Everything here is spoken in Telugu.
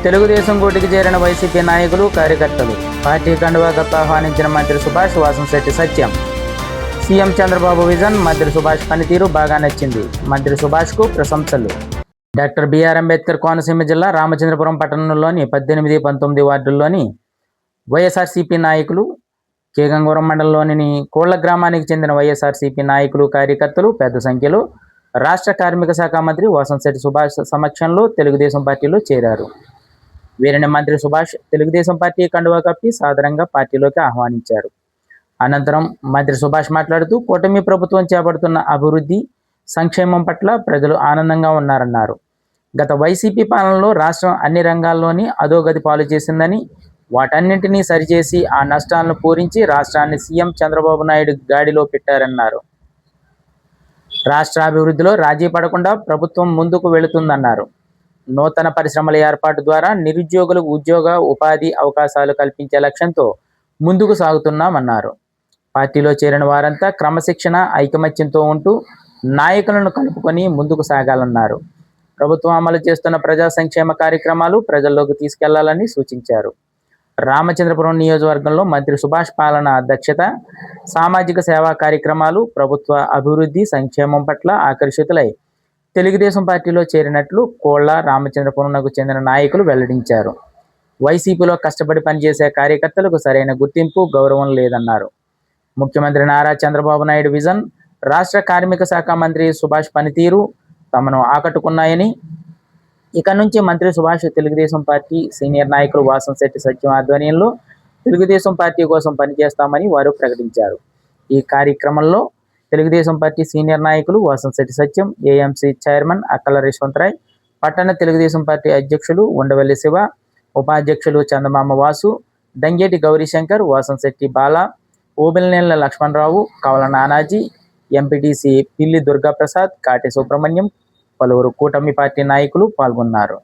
తెలుగుదేశం గూటికి చేరిన వైసీపీ నాయకులు, కార్యకర్తలు. పార్టీ కండువా కప్పి ఆహ్వానించిన మంత్రి సుభాష్, వాసంశెట్టి సత్యం. సీఎం చంద్రబాబు విజన్, మంత్రి సుభాష్ పనితీరు బాగా నచ్చింది. మంత్రి సుభాష్కు ప్రశంసలు. డాక్టర్ బిఆర్ అంబేద్కర్ కోనసీమ జిల్లా రామచంద్రపురం పట్టణంలోని 18, 19 వార్డుల్లోని వైఎస్ఆర్సీపీ నాయకులు, కేగంగూరం మండలంలోని కోళ్ల గ్రామానికి చెందిన వైఎస్ఆర్సీపీ నాయకులు, కార్యకర్తలు పెద్ద సంఖ్యలో రాష్ట్ర కార్మిక శాఖ మంత్రి వాసంశెట్టి సుభాష్ సమక్షంలో తెలుగుదేశం పార్టీలో చేరారు. వీరిని మంత్రి సుభాష్ తెలుగుదేశం పార్టీ కండువా కప్పి సాదరంగా పార్టీలోకి ఆహ్వానించారు. అనంతరం మంత్రి సుభాష్ మాట్లాడుతూ, కూటమి ప్రభుత్వం చేపడుతున్న అభివృద్ధి, సంక్షేమం పట్ల ప్రజలు ఆనందంగా ఉన్నారన్నారు. గత వైసీపీ పాలనలో రాష్ట్రం అన్ని రంగాల్లోని అధోగతి పాలు చేసిందని, వాటన్నింటినీ సరిచేసి ఆ నష్టాలను పూరించి రాష్ట్రాన్ని సీఎం చంద్రబాబు నాయుడు గాడిలో పెట్టారన్నారు. రాష్ట్ర అభివృద్ధిలో రాజీ పడకుండా ప్రభుత్వం ముందుకు వెళుతుందన్నారు. నూతన పరిశ్రమల ఏర్పాటు ద్వారా నిరుద్యోగులకు ఉద్యోగ, ఉపాధి అవకాశాలు కల్పించే లక్ష్యంతో ముందుకు సాగుతున్నామన్నారు. పార్టీలో చేరిన వారంతా క్రమశిక్షణ, ఐకమత్యంతో ఉంటూ నాయకులను కలుపుకొని ముందుకు సాగాలన్నారు. ప్రభుత్వం అమలు చేస్తున్న ప్రజా సంక్షేమ కార్యక్రమాలు ప్రజల్లోకి తీసుకెళ్లాలని సూచించారు. రామచంద్రపురం నియోజకవర్గంలో మంత్రి సుభాష్ పాలన దక్షత, సామాజిక సేవా కార్యక్రమాలు, ప్రభుత్వ అభివృద్ధి, సంక్షేమం పట్ల ఆకర్షితులై తెలుగుదేశం పార్టీలో చేరినట్లు కోళ్ల రామచంద్రపురంకు చెందిన నాయకులు వెల్లడించారు. వైసీపీలో కష్టపడి పనిచేసే కార్యకర్తలకు సరైన గుర్తింపు, గౌరవం లేదన్నారు. ముఖ్యమంత్రి నారా చంద్రబాబు నాయుడు విజన్, రాష్ట్ర కార్మిక శాఖ మంత్రి సుభాష్ పనితీరు తమను ఆకట్టుకున్నాయని, ఇక నుంచి మంత్రి సుభాష్ తెలుగుదేశం పార్టీ సీనియర్ నాయకులు వాసంశెట్టి సత్యం ఆధ్వర్యంలో తెలుగుదేశం పార్టీ కోసం పనిచేస్తామని వారు ప్రకటించారు. ఈ కార్యక్రమంలో తెలుగుదేశం పార్టీ సీనియర్ నాయకులు వాసంశెట్టి సత్యం, ఏఎంసీ చైర్మన్ అక్కల రిశ్వంతరాయ్, పట్టణ తెలుగుదేశం పార్టీ అధ్యక్షులు ఉండవల్లి శివ, ఉపాధ్యక్షులు చందమామ వాసు, దంగేటి గౌరీశంకర్, వాసంశెట్టి బాల, ఓబిల్నేళ్ల లక్ష్మణరావు, కవల నానాజీ, ఎంపీటీసీ పిల్లి దుర్గాప్రసాద్, కాటి సుబ్రహ్మణ్యం, పలువురు కూటమి పార్టీ నాయకులు పాల్గొన్నారు.